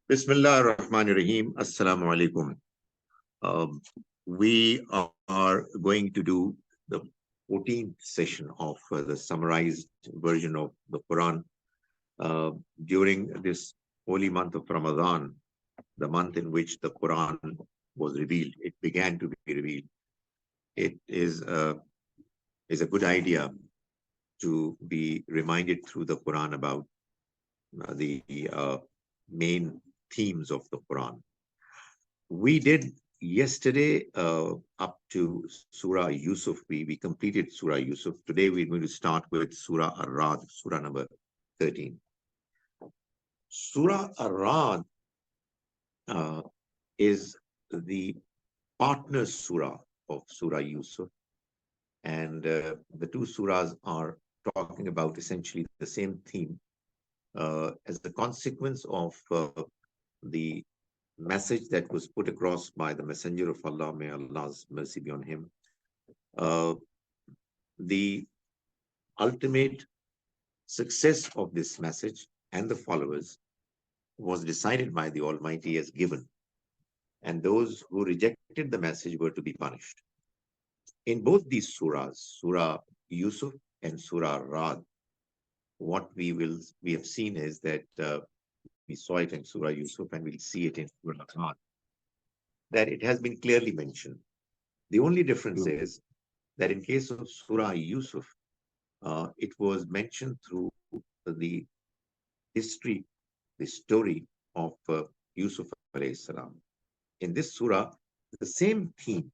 Bismillah ar-Rahman ar-Rahim. Assalamu alaikum. Um, we are going to do the 14th session of the summarized version of the Quran uh, during this holy month of Ramadan, the month in which the Quran was revealed. It began to be revealed. It is a good idea to be reminded through the Quran about the main themes of the Quran. We did yesterday up to Surah Yusuf. We completed Surah Yusuf. Today we're going to start with Surah Ar-Rad, Surah number 13. Surah Ar-Rad is the partner surah of Surah Yusuf. And the two surahs are talking about essentially the same theme as the consequence of the message that was put across by the Messenger of Allah, may Allah's mercy be on him. The ultimate success of this message and the followers was decided by the Almighty as given, and those who rejected the message were to be punished. In both these surahs, Surah Yusuf and Surah Rad, what we have seen is that we saw it in Surah Yusuf and we'll see it in Surah Rad, that it has been clearly mentioned. The only difference is that in case of Surah Yusuf, it was mentioned through the history, the story of Yusuf alayhi salam. In this surah, the same theme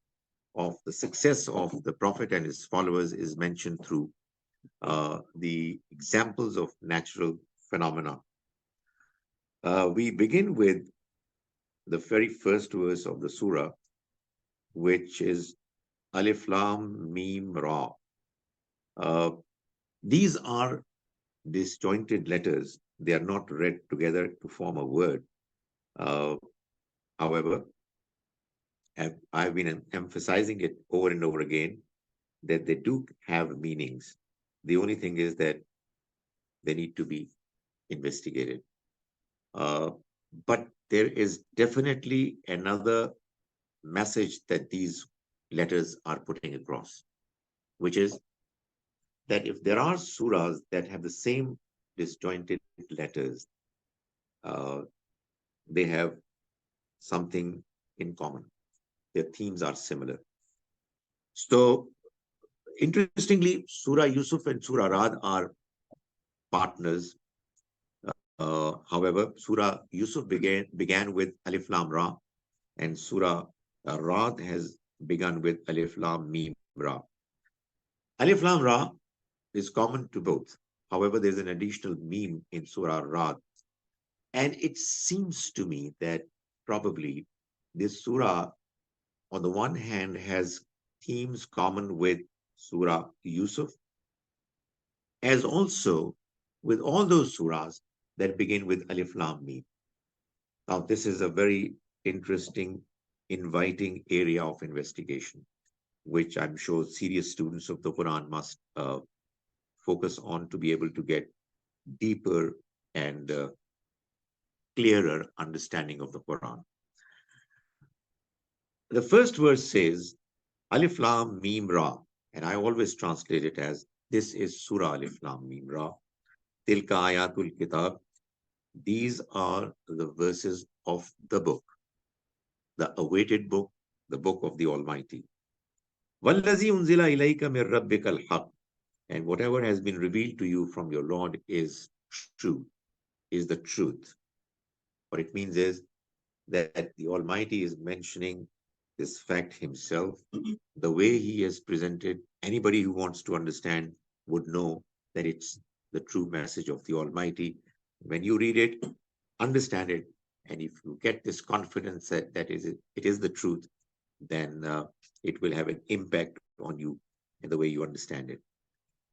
of the success of the Prophet and his followers is mentioned through the examples of natural phenomena. We begin with the very first verse of the surah, which is Alif Lam Mim Ra. These are disjointed letters. They are not read together to form a word. However, I've been emphasizing it over and over again that they do have meanings. The only thing is that they need to be investigated. But there is definitely another message that these letters are putting across, which is that if there are surahs that have the same disjointed letters, uh, they have something in common. Their themes are similar. So, interestingly, Surah Yusuf and Surah Rad are partners. However, Surah Yusuf began with Alif Lam Ra, and Surah Rad has begun with Alif Lam Mim Ra. Alif Lam Ra is common to both. However, there's an additional meme in Surah Rad. And it seems to me that probably this surah, on the one hand, has themes common with Surah Yusuf, as also with all those surahs that begin with Alif Lam Mim. Now, this is a very interesting, inviting area of investigation, which I'm sure serious students of the Quran must focus on to be able to get deeper and clearer understanding of the Quran. The first verse says, Alif Lam Mim Ra, and I always translate it as, this is Surah Alif Lam Mim Ra, Tilka Ayatul Kitab. These are the verses of the book, the awaited book, the book of the Almighty. Wallazi unzila ilayka min rabbika al-haq. And whatever has been revealed to you from your Lord is true, is the truth. What it means is that the Almighty is mentioning this fact himself. The way he has presented, anybody who wants to understand would know that it's the true message of the Almighty. When you read it, understand it, and if you get this confidence that it is the truth, then it will have an impact on you in the way you understand it.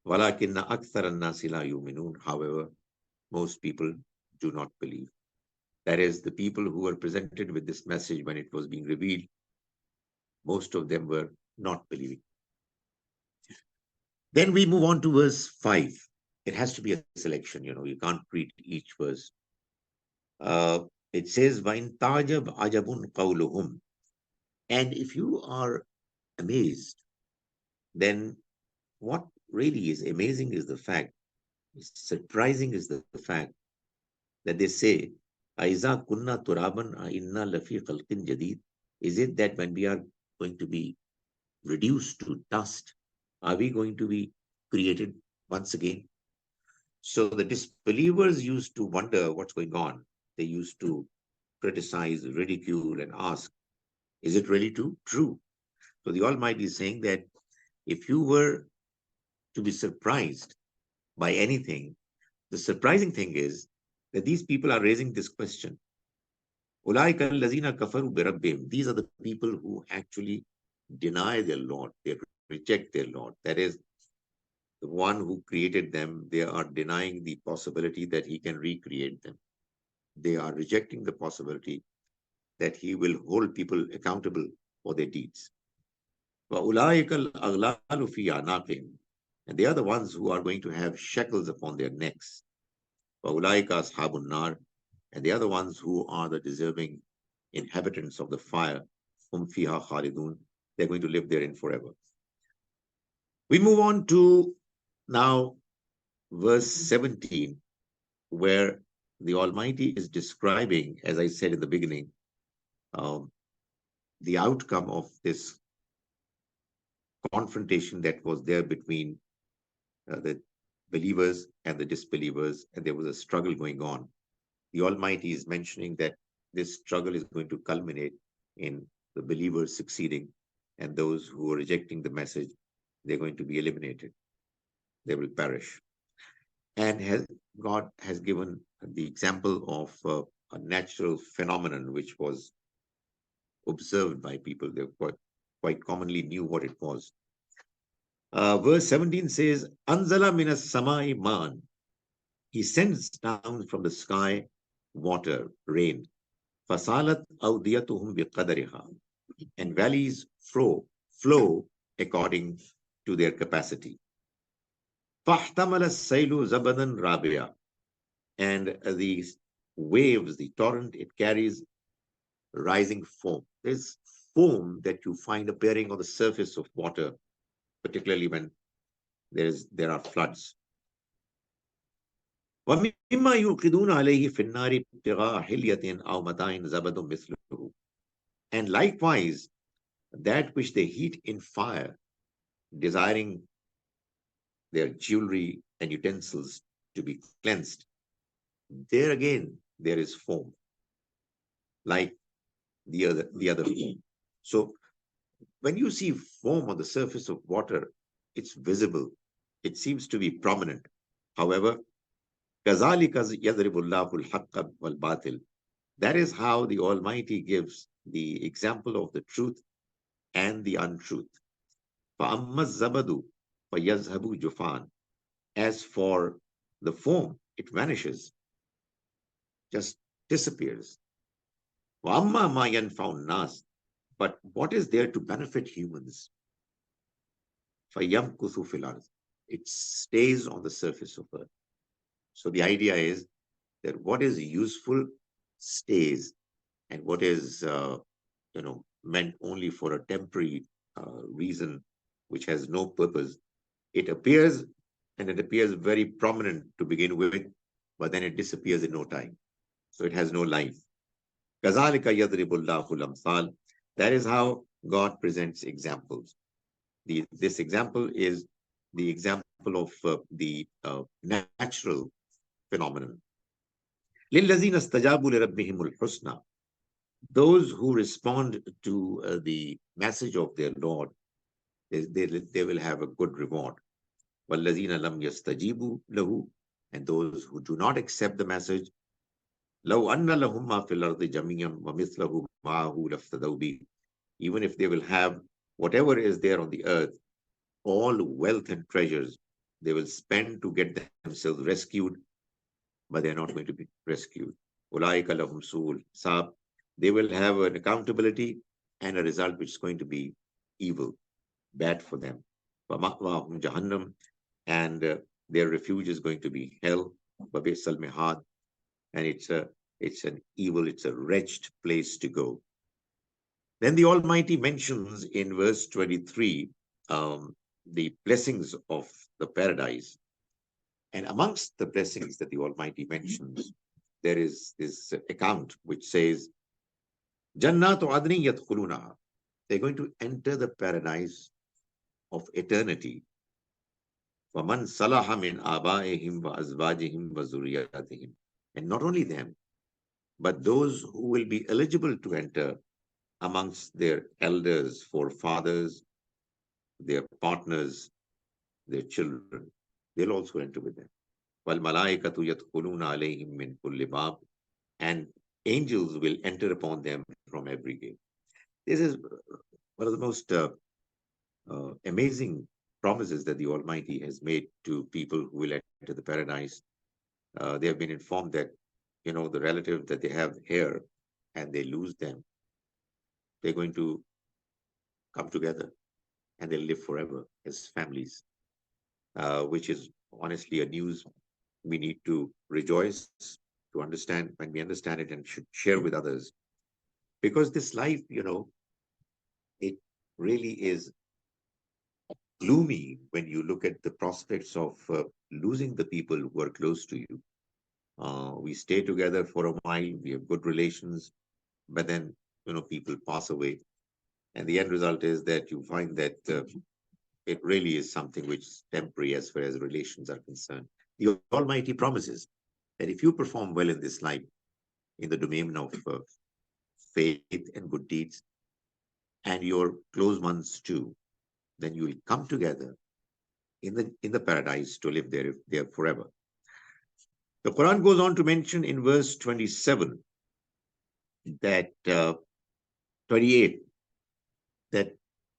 وَلَكِنَّ أَكْثَرَ النَّاسِ لَا يُؤْمِنُونَ. However, most people do not believe. That is, the people who were presented with this message when it was being revealed, most of them were not believing. Then we move on to verse 5. It has to be a selection, you can't read each verse. It says, وَإِن تَعْجَبْ عَجَبٌ قَوْلُهُمْ. And if you are amazed, then what really is amazing is the fact, surprising is the fact that they say, Aiza kunna turaban inna lafi khalqin jadid. Is it that when we are going to be reduced to dust, are we going to be created once again? So the disbelievers used to wonder what's going on. They used to criticize, ridicule, and ask, is it really true? True. So the Almighty is saying that if you were to be surprised by anything, the surprising thing is that these people are raising this question. أُولَٰئِكَ الَّذِينَ كَفَرُوا بِرَبِّهِمْ. These are the people who actually deny their Lord. They reject their Lord. That is, the one who created them, they are denying the possibility that he can recreate them. They are rejecting the possibility that he will hold people accountable for their deeds. وَأُولَٰئِكَ الْأَغْلَالُ فِي أَعْنَاقِهِمْ. And they are the ones who are going to have shackles upon their necks. وَأُولَٰئِكَ أَصْحَابُ النَّارِ. And they are the ones who are the deserving inhabitants of the fire. هُمْ فِيهَا خَالِدُونَ. They're going to live therein forever. We move on to now verse 17, where the Almighty is describing, as I said in the beginning, the outcome of this confrontation that was there between the believers and the disbelievers, and there was a struggle going on. The Almighty is mentioning that this struggle is going to culminate in the believers succeeding, and those who are rejecting the message, they're going to be eliminated. They will perish. And God has given the example of a natural phenomenon which was observed by people. They quite commonly knew what it was. Verse 17 says, Anzala minas samai man. He sends down from the sky water, rain. Fasalat awdiyatuhum biqadariha. And valleys flow according to their capacity. فاحتمل السيل زبدا رابيا. And the waves, the torrent, it carries rising foam. There's foam that you find appearing on the surface of water, particularly when there are floods. وَمِمَّا يُوقِدُونَ عَلَيْهِ فِي النَّارِ ابْتِغَاءَ حِلْيَةٍ أَوْ مَتَاعٍ زَبَدٌ مِثْلُهُ. And likewise, that which they heat in fire, desiring their jewelry and utensils to be cleansed, there again, there is foam, like the other foam. So when you see foam on the surface of water, it's visible. It seems to be prominent. However, كَذَلِكَ يَضْرِبُ اللَّهُ الْحَقَّ وَالْبَاطِلَ. That is how the Almighty gives the example of the truth and the untruth. فَأَمَّا الزَّبَدُ فَيَذْهَبُ جُفَانٍ. As for the foam, it vanishes, just disappears. وَأَمَّا مَا يَنْفَعُ النَّاسِ. But what is there to benefit humans? فَيَمْكُثُ فِي الْأَرْضِ. It stays on the surface of earth. So the idea is that what is useful stays, and what is meant only for a temporary reason, which has no purpose, it appears, and it appears very prominent to begin with, but then it disappears in no time. So it has no life. كَذَلِكَ يَضْرِبُ اللَّهُ الْأَمْثَالَ. That is how God presents examples. This example is the example of the natural phenomenon. لِلَّذِينَ اسْتَجَابُوا لِرَبِّهِمُ الْحُسْنَى. Those who respond to the message of their Lord, they will have a good reward. وَالَّذِينَ لَمْ يَسْتَجِيبُوا لَهُ. And those who do not accept the message, لَوْ أَنَّ لَهُمْ مَا فِي الْأَرْضِ جَمِيعًا وَمِثْلَهُ مَعَهُ لَافْتَدَوْا بِهِ. Even if they will have whatever is there on the earth, all wealth and treasures, they will spend to get themselves rescued, but they are not going to be rescued. أُولَٰئِكَ لَهُمْ سُوءُ الْحِسَابِ. They will have an accountability and a result which is going to be evil, bad for them. وَمَأْوَاهُمْ جَهَنَّمْ. And their refuge is going to be hell. وَبِئْسَ الْمِهَادُ. And it's a It's an evil, it's a wretched place to go. Then the Almighty mentions in verse 23 the blessings of the paradise. And amongst the blessings that the Almighty mentions, there is this account which says, Jannatu adni yadkhulunaha. They're going to enter the paradise of eternity. وَمَنْ صَلَحَ مِنْ آبَائِهِمْ وَأَزْوَاجِهِمْ وَذُرِّيَّاتِهِمْ. And not only them, but those who will be eligible to enter amongst their elders, forefathers, their partners, their children, they'll also enter with them. وَالْمَلَائِكَةُ يَدْخُلُونَ عَلَيْهِمْ مِنْ كُلِّ بَابٍ. And angels will enter upon them from every gate. This is one of the most amazing promises that the Almighty has made to people who will enter the paradise. They have been informed that, the relative that they have here and they lose them, they're going to come together and they'll live forever as families, which is honestly a news we need to rejoice to understand. When we understand it, and should share with others, because this life, it really is gloomy when you look at the prospects of losing the people who are close to you. We stay together for a while, we have good relations, but then, people pass away. And the end result is that you find that it really is something which is temporary as far as relations are concerned. The Almighty promises that if you perform well in this life, in the domain of faith and good deeds, and your close ones too, then you will come together in the paradise to live there forever. The Quran goes on to mention in verse 27 that 28 that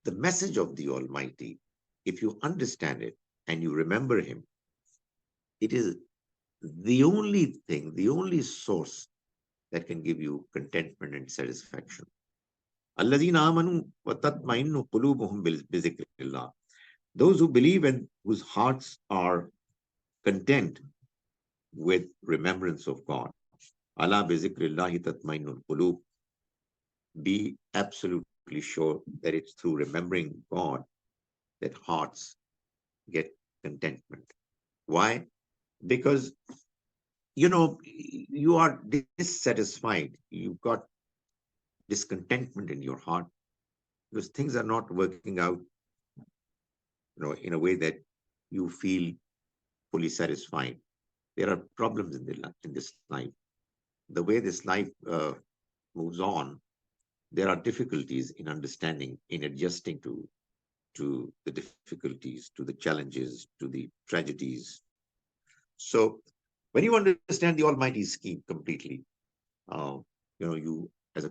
the message of the Almighty, if you understand it and you remember Him, it is the only thing, the only source that can give you contentment and satisfaction. الَّذِينَ آمَنُوا وَتَطْمَئِنُّ قُلُوبُهُم بِذِكْرِ اللَّهِ. Those who believe and whose hearts are content with remembrance of God. Allah بِذِكْرِ اللَّهِ تَطْمَئِنُّ الْقُلُوبُ. Be absolutely sure that it's through remembering God that hearts get contentment. Why? Because, you are dissatisfied. You've got discontentment in your heart because things are not working out, in a way that you feel fully satisfied. There are problems in this life. The way this life moves on, there are difficulties in understanding, in adjusting to the difficulties, to the challenges, to the tragedies. So when you understand the Almighty scheme completely, you, as a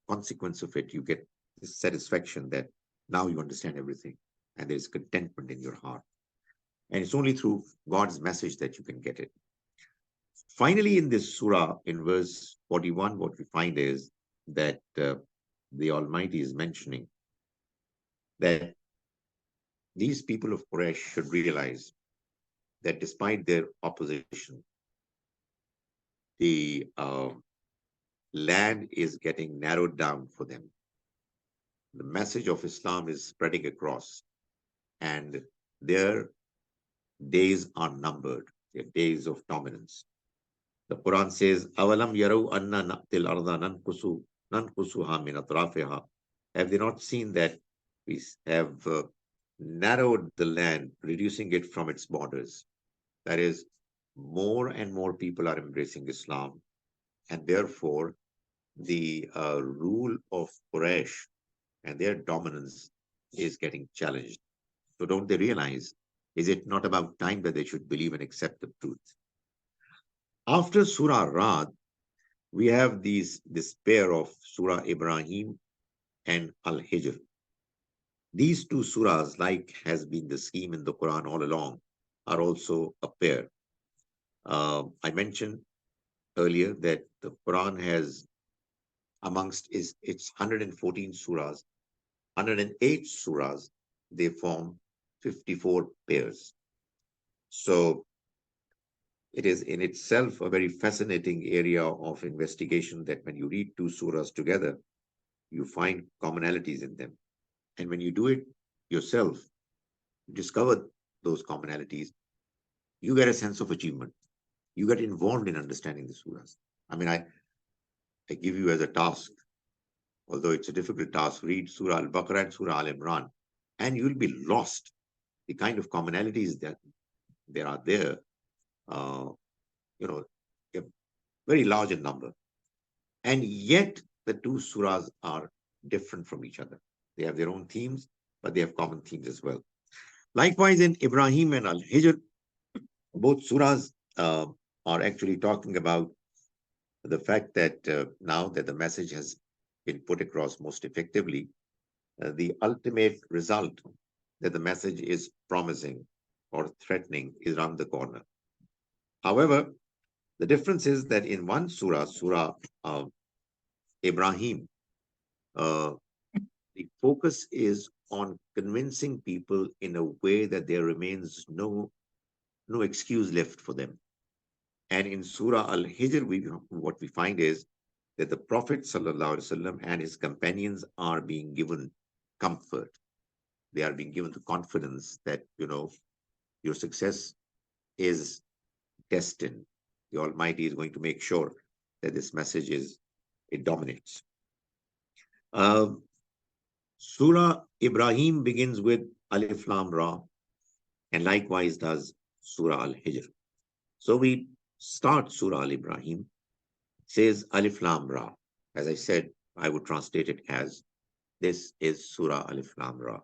consequence of it, you get this satisfaction that now you understand everything and there's contentment in your heart. And it's only through God's message that you can get it. Finally, in this surah, in verse 41, what we find is that the Almighty is mentioning that these people of Quraysh should realize that despite their opposition, the land is getting narrowed down for them. The message of Islam is spreading across, and their days are numbered, their days of dominance. The Quran says, "Awalam yarau anna na'til arda nankusuha min atrafiha." Have they not seen that we have narrowed the land, reducing it from its borders? That is, more and more people are embracing Islam, and therefore the rule of Quraysh and their dominance is getting challenged. So don't they realize, is it not about time that they should believe and accept the truth? After Surah Rad, we have this pair of Surah Ibrahim and Al-Hijr. These two surahs, like has been the scheme in the Quran all along, are also a pair. I mentioned earlier that the Quran has amongst its 114 surahs, 108 surahs, they form 54 pairs. So It is in itself a very fascinating area of investigation that when you read two surahs together, you find commonalities in them. And when you do it yourself, discover those commonalities, you get a sense of achievement. You get involved in understanding the surahs. I mean, I give you as a task, although it's a difficult task, read Surah Al-Baqarah and Surah Al-Imran, and you'll be lost. The kind of commonalities that there are there, uh, you know, a very large in number. And yet the two surahs are different from each other. They have their own themes, but they have common themes as well. Likewise, in Ibrahim and Al-Hijr, both surahs are actually talking about the fact that now that the message has been put across most effectively, the ultimate result that the message is promising or threatening is around the corner. However, the difference is that in one surah, Surah Ibrahim, uh, the focus is on convincing people in a way that there remains no excuse left for them. And in Surah Al-Hijr, what we find is that the Prophet ﷺ and his companions are being given comfort. They are being given the confidence that, your success is destined. The Almighty is going to make sure that this message it dominates. Surah Ibrahim begins with Alif Lam Ra, and likewise does Surah Al-Hijr. So we start Surah Al-Ibrahim, says Alif Lam Ra. As I said, I would translate it as, this is Surah Alif Lam Ra.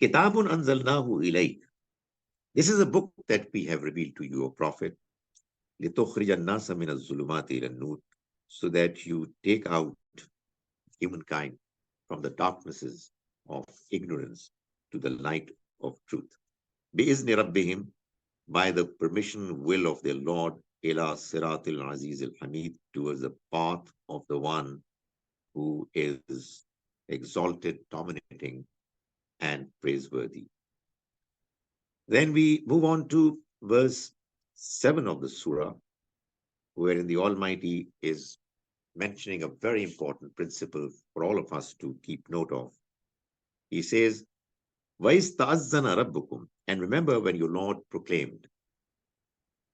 Kitabun anzalnahu ilayk. This is a book that we have revealed to you, O Prophet, لِتُخْرِجَ النَّاسَ مِنَ الظُّلُمَاتِ إِلَى النُّورِ, so that you take out humankind from the darknesses of ignorance to the light of truth. بِإِذْنِ رَبِّهِمْ, by the permission, will of their Lord, إِلَى صِرَاطِ الْعَزِيزِ الْحَمِيدِ, towards the path of the one who is exalted, dominating, and praiseworthy. Then we move on to verse 7 of the surah, wherein the Almighty is mentioning a very important principle for all of us to keep note of. He says, وَإِسْتَعَذَّنَ رَبُّكُمْ, and remember when your Lord proclaimed,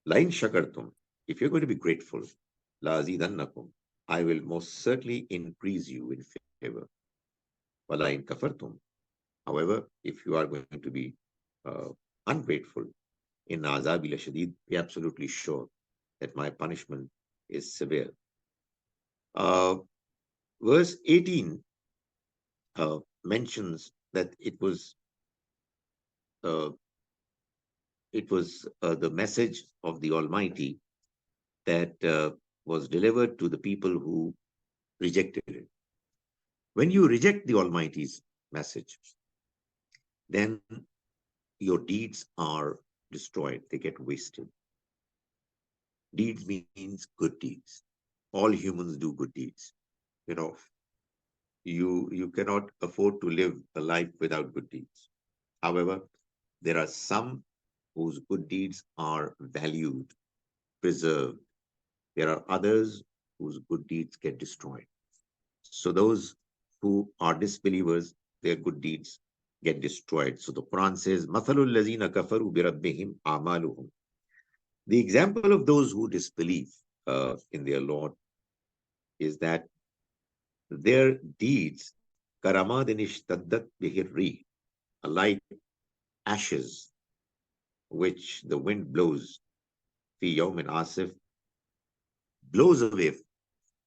لَإِن شَكَرْتُمْ, if you're going to be grateful, لَأَزِيدَنَّكُمْ, I will most certainly increase you in favor. وَلَإِن كَفَرْتُمْ, however, if you are going to be ungrateful, in azabi lashadid, be absolutely sure that my punishment is severe. Verse 18 mentions that it was the message of the Almighty that was delivered to the people who rejected it. When you reject the Almighty's message, then your deeds are destroyed, they get wasted. Deeds means good deeds. All humans do good deeds. You cannot afford to live a life without good deeds. However, there are some whose good deeds are valued, preserved. There are others whose good deeds get destroyed. So those who are disbelievers, their good deeds get destroyed. So the Quran says, مَثَلُ الَّذِينَ كَفَرُوا بِرَبِّهِمْ أَعْمَالُهُم. The example of those who disbelieve in their Lord is that their deeds, كَرَمَادٍ اشْتَدَّتْ بِهِ الرِّيحُ, are like ashes which the wind blows, فِي يَوْمٍ عَاصِفٍ, blows away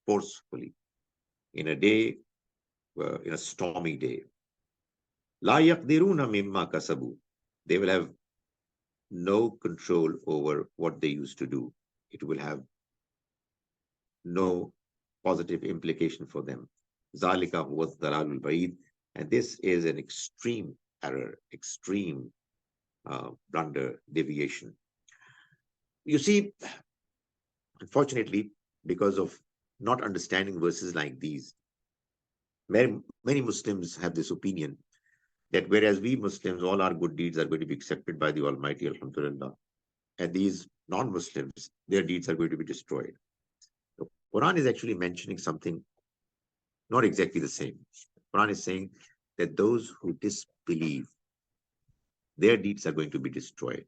forcefully in a day, in a stormy day. لَا يَقْدِرُونَ مِمَّا كَسَبُوا, they will have no control over what they used to do. It will have no positive implication for them. ذَلِكَ هُوَ الضَّلَالُ الْبَعِيدُ, and this is an extreme error, extreme blunder, deviation. You see, unfortunately, because of not understanding verses like these, many Muslims have this opinion that whereas we Muslims, all our good deeds are going to be accepted by the Almighty, alhamdulillah, and these non-Muslims, their deeds are going to be destroyed. The Quran is actually mentioning something not exactly the same. The Quran is saying that those who disbelieve, their deeds are going to be destroyed.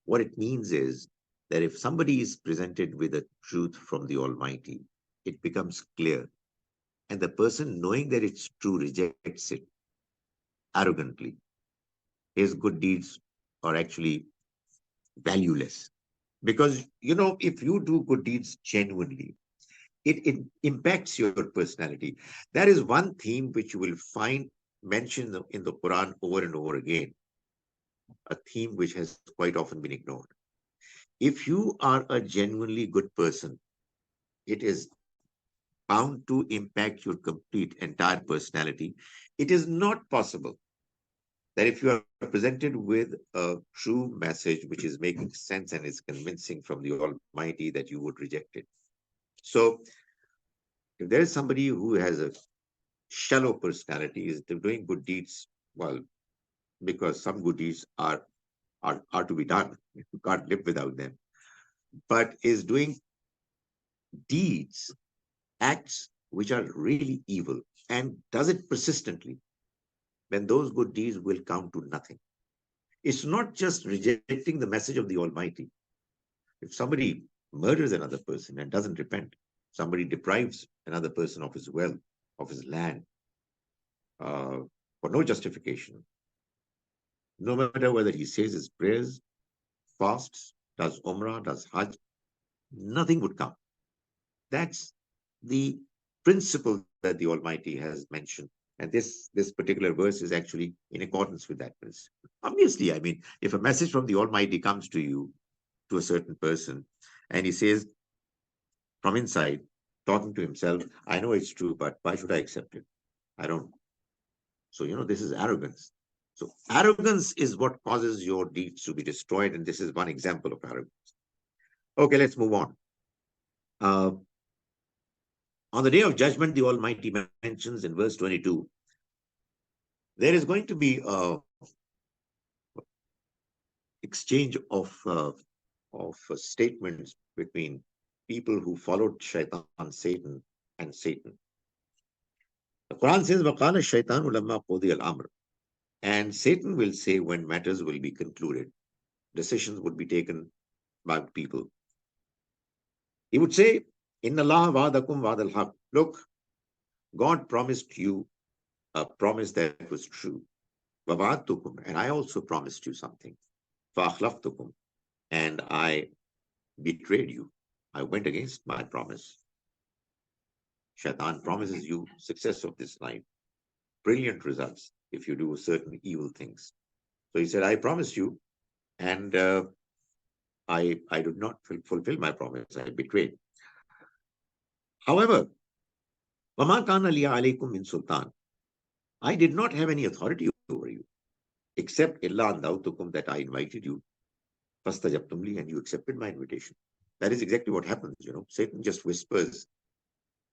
What it means is that if somebody is presented with a truth from the Almighty, it becomes clear, and the person, knowing that it's true, rejects it arrogantly. His good deeds are actually valueless. Because, if you do good deeds genuinely, it impacts your personality. That is one theme which you will find mentioned in the Quran over and over again, a theme which has quite often been ignored. If you are a genuinely good person, it is bound to impact your complete entire personality. It is not possible that if you are presented with a true message which is making sense and is convincing from the Almighty, that you would reject it. So, if there is somebody who has a shallow personality, is doing good deeds, well, because some good deeds are to be done. You can't live without them. But is doing deeds, acts which are really evil, and does it persistently, then those good deeds will count to nothing. It's not just rejecting the message of the Almighty. If somebody murders another person and doesn't repent, somebody deprives another person of his wealth, of his land, uh, for no justification, no matter whether he says his prayers, fasts, does Umrah, does Hajj, nothing would count. That's the principle that the Almighty has mentioned. And this particular verse is actually in accordance with that principle. Obviously, I mean, if a message from the Almighty comes to you, to a certain person, and he says from inside, talking to himself, I know it's true, but why should I accept it? I don't. So, this is arrogance. So, arrogance is what causes your deeds to be destroyed. And this is one example of arrogance. Okay, let's move on. On the day of judgment, the Almighty mentions in verse 22, there is going to be a exchange of statements between people who followed Shaitan, Satan, and Satan. The Quran says, وَقَالَ الشَّيْطَانُ لَمَّا قُضِيَ الْأَمْرُ. And Satan will say when matters will be concluded, decisions would be taken by people. He would say, Inna Allah wa'adakum wa'adal haq. Look, God promised you a promise that was true. وَوَعَدْتُكُمْ. And I also promised you something. فَأَخْلَفْتُكُمْ. And I betrayed you. I went against my promise. Shaitan promises you success of this life, brilliant results if you do certain evil things. So he said, I promised you, and I did not fulfill my promise. I betrayed. However, وَمَا كَانَ لِيَ عَلَيْكُمْ مِنْ سُلْطَانٍ. I did not have any authority over you, except إِلَّا أَنْ دَعَوْتُكُمْ, that I invited you, فَاسْتَجَبْتُمْ لِي, and you accepted my invitation. That is exactly what happens. Satan just whispers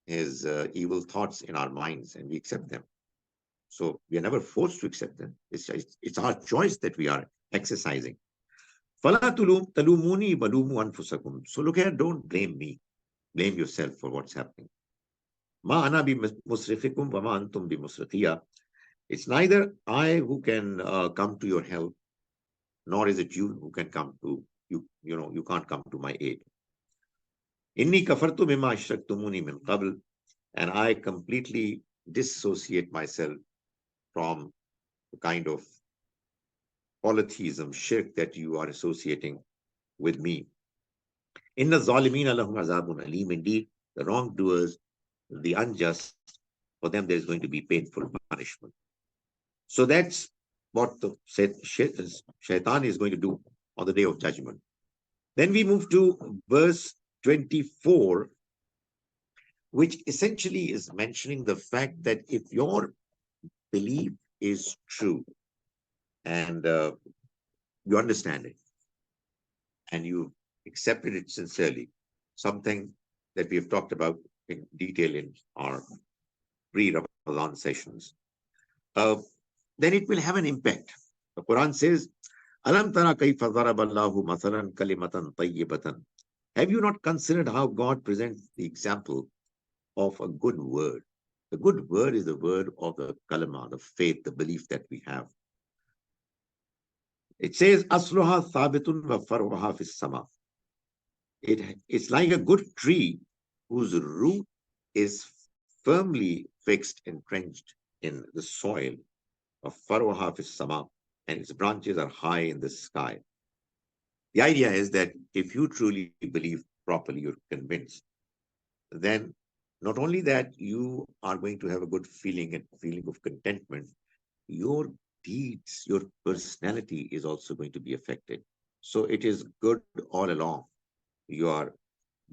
his evil thoughts in our minds, and we accept them. So we are never forced to accept them. It's our choice that we are exercising. فَلَا تَلُومُونِي وَلُومُوا أَنفُسَكُمْ. So look here, don't blame me. Blame yourself for what's happening. مَا أَنَا بِمُصْرِخِكُمْ وَمَا أَنْتُمْ بِمُصْرِخِيَّ. It's neither I who can come to your help, nor is it you who can come to you. You can't come to my aid. إِنِّي كَفَرْتُ بِمَا أَشْرَكْتُمُونِي مِنْ قَبْلِ. And I completely dissociate myself from the kind of polytheism, shirk that you are associating with me. Inna zalimina lahum azabun alim. Indeed, the wrongdoers, the unjust, for them there is going to be painful punishment. So that's what the shaitan is going to do on the day of judgment. Then we move to verse 24, which essentially is mentioning the fact that if your belief is true and you understand it and you accepted it sincerely, something that we have talked about in detail in our pre-Ramadan sessions, then it will have an impact. The Quran says, Alam tara kayfa daraba Allahu mathalan kalimatan tayyibatan. Have you not considered how God presents the example of a good word? The good word is the word of the kalama, the faith, the belief that we have. It says, Asluha thabitun wa faruha fis sama. It's like a good tree whose root is firmly fixed, entrenched in the soil of faruha fis sama, and its branches are high in the sky. The idea is that if you truly believe properly, you're convinced, then not only that you are going to have a good feeling and feeling of contentment, your deeds, your personality is also going to be affected. So it is good all along. You are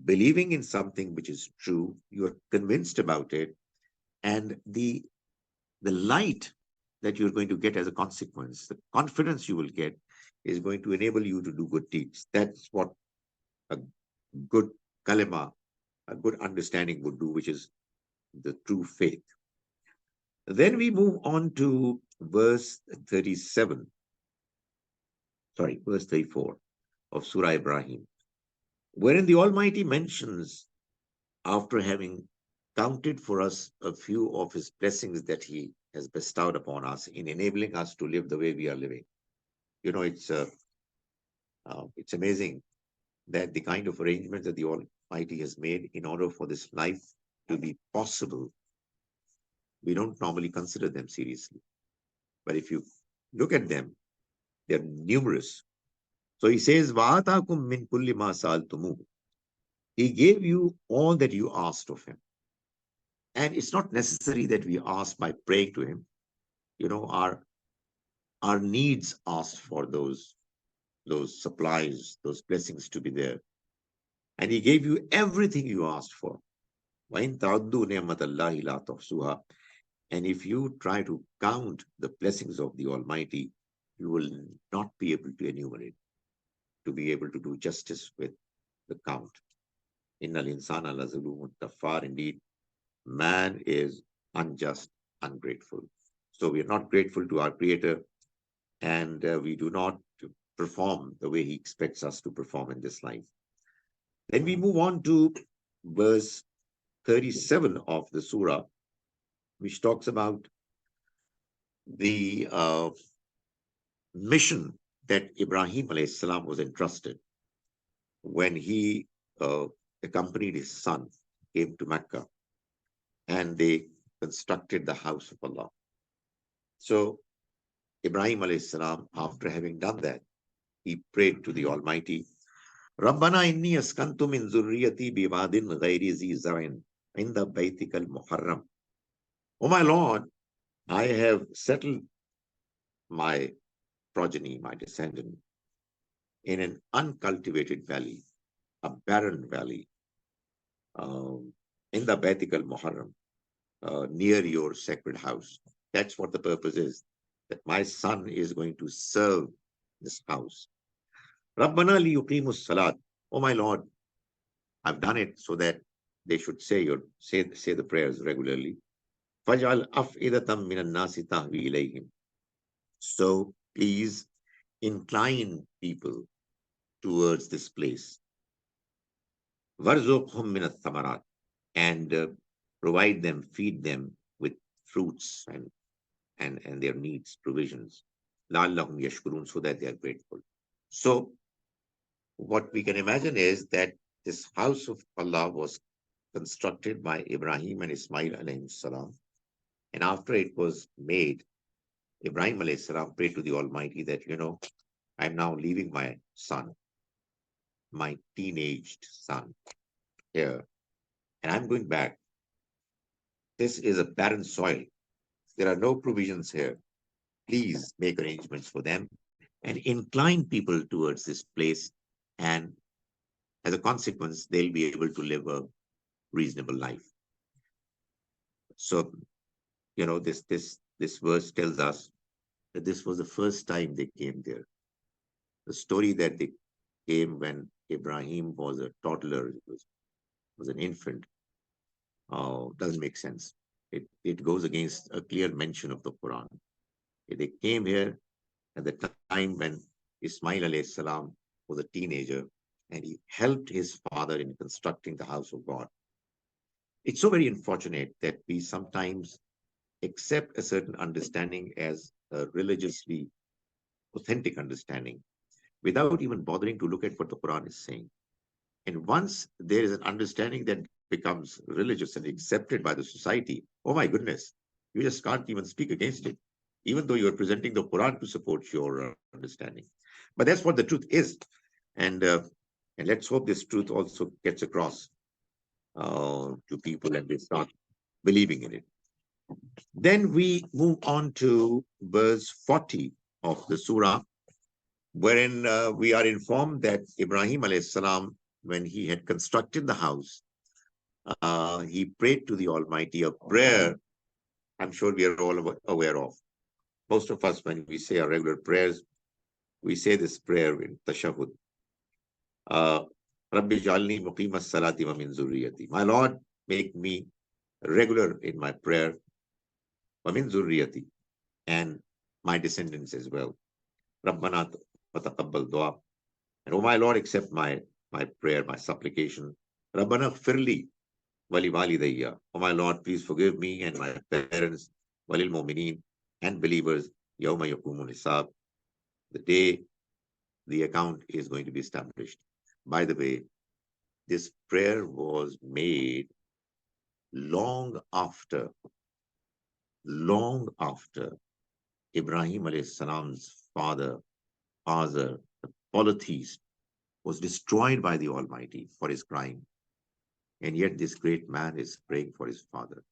believing in something which is true, you are convinced about it, and the light that you're going to get as a consequence, the confidence you will get, is going to enable you to do good deeds. That's what a good kalima, a good understanding would do, which is the true faith. Then we move on to verse 37, verse 34 of Surah Ibrahim, wherein the Almighty mentions, after having counted for us a few of His blessings that He has bestowed upon us in enabling us to live the way we are living. You know, it's amazing that the kind of arrangements that the Almighty has made in order for this life to be possible, we don't normally consider them seriously. But if you look at them, they're numerous. So He says, وَآتَاكُم مِّن كُلِّ مَا سَأَلْتُمُوهُ. He gave you all that you asked of Him. And it's not necessary that we ask by praying to Him. You know, our needs asked for those supplies, those blessings to be there. And He gave you everything you asked for. وَإِن تَعُدُّوا نِعْمَةَ اللَّهِ لَا تُحْصُوهَا. And if you try to count the blessings of the Almighty, you will not be able to enumerate, to be able to do justice with the count. Innal insana lazalumun kafar. Indeed, man is unjust, ungrateful. So we are not grateful to our Creator, and we do not perform the way He expects us to perform in this life. Then we move on to verse 37 of the surah, which talks about the mission that Ibrahim alayhi salam was entrusted when he accompanied his son, came to Mecca, and they constructed the house of Allah. So Ibrahim alayhi salam, after having done that, he prayed to the Almighty, Rabbana inni askantu min zurriyati biwadin ghairi zi zar'in inda baytikal muharram. Oh my Lord, I have settled my progeny, my descendant, in an uncultivated valley, a barren valley, in the Baitikal Muharram, near your sacred house. That's what the purpose is, that my son is going to serve this house. Rabbana li yuqimus salat. Oh my Lord, I've done it so that they should say the prayers regularly. Faj'al af'idatam minan nasi tahwi ilayhim. So please incline people towards this place. Warzuqhum min ath-thamarat, and provide them, feed them with fruits and their needs, provisions. La'allahum yashkurun, so that they are grateful. So what we can imagine is that this house of Allah was constructed by Ibrahim and Ismail alayhi salam. And after it was made, Ibrahim alayhi salam prayed to the Almighty that, I'm now leaving my son, my teenaged son here, and I'm going back. This is a barren soil. There are no provisions here. Please make arrangements for them and incline people towards this place. And as a consequence, they'll be able to live a reasonable life. So, this verse tells us that this was the first time they came there. The story that they came when Ibrahim was a toddler, was an infant, doesn't make sense. It goes against a clear mention of the Quran. They came here at the time when Ismail alayhi salam was a teenager and he helped his father in constructing the house of God. It's so very unfortunate that we sometimes accept a certain understanding as a religiously authentic understanding without even bothering to look at what the Quran is saying. And once there is an understanding that becomes religious and accepted by the society, oh my goodness, you just can't even speak against it, even though you're presenting the Quran to support your understanding. But that's what the truth is. And, uh, and let's hope this truth also gets across to people and they start believing in it. Then we move on to verse 40 of the surah, wherein we are informed that Ibrahim alayhi salam, when he had constructed the house, he prayed to the Almighty a prayer I'm sure we are all aware of. Most of us, when we say our regular prayers, we say this prayer in tashahud. Rabbi jalni muqima salati wa min zurriyati. My Lord, make me regular in my prayer, wa min zurriyati, and my descendants as well. Rabbana wa taqabbal dua. And oh my Lord, accept my prayer, my supplication. Rabbana firli wali walidayya. Oh my Lord, please forgive me and my parents, walil mu'mineen, and believers, yawma yaqumun hisab, the day the account is going to be established. By the way, this prayer was made long after, long after Ibrahim alayhi salam's father, Azar, the polytheist, was destroyed by the Almighty for his crime. And yet this great man is praying for his father.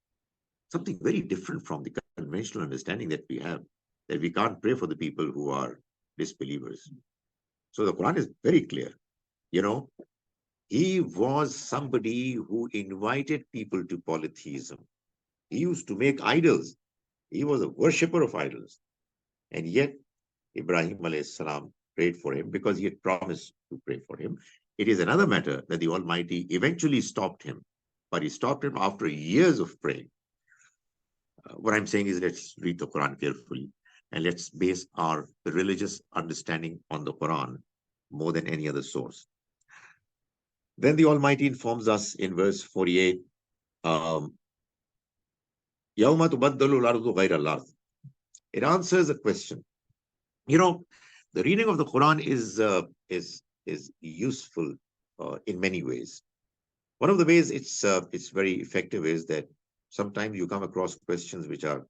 Something very different from the conventional understanding that we have, that we can't pray for the people who are disbelievers. So the Quran is very clear. You know, he was somebody who invited people to polytheism. He used to make idols. He was a worshipper of idols. And yet Ibrahim alayhi salam prayed for him because he had promised to pray for him. It is another matter that the Almighty eventually stopped him, but he stopped him after years of praying. What I'm saying is let's read the Quran carefully and let's base our religious understanding on the Quran more than any other source. Then the Almighty informs us in verse 48, um, it answers a question. You know, the reading of the Quran is useful in many ways. One of the ways it's very effective is that sometimes you come across questions which are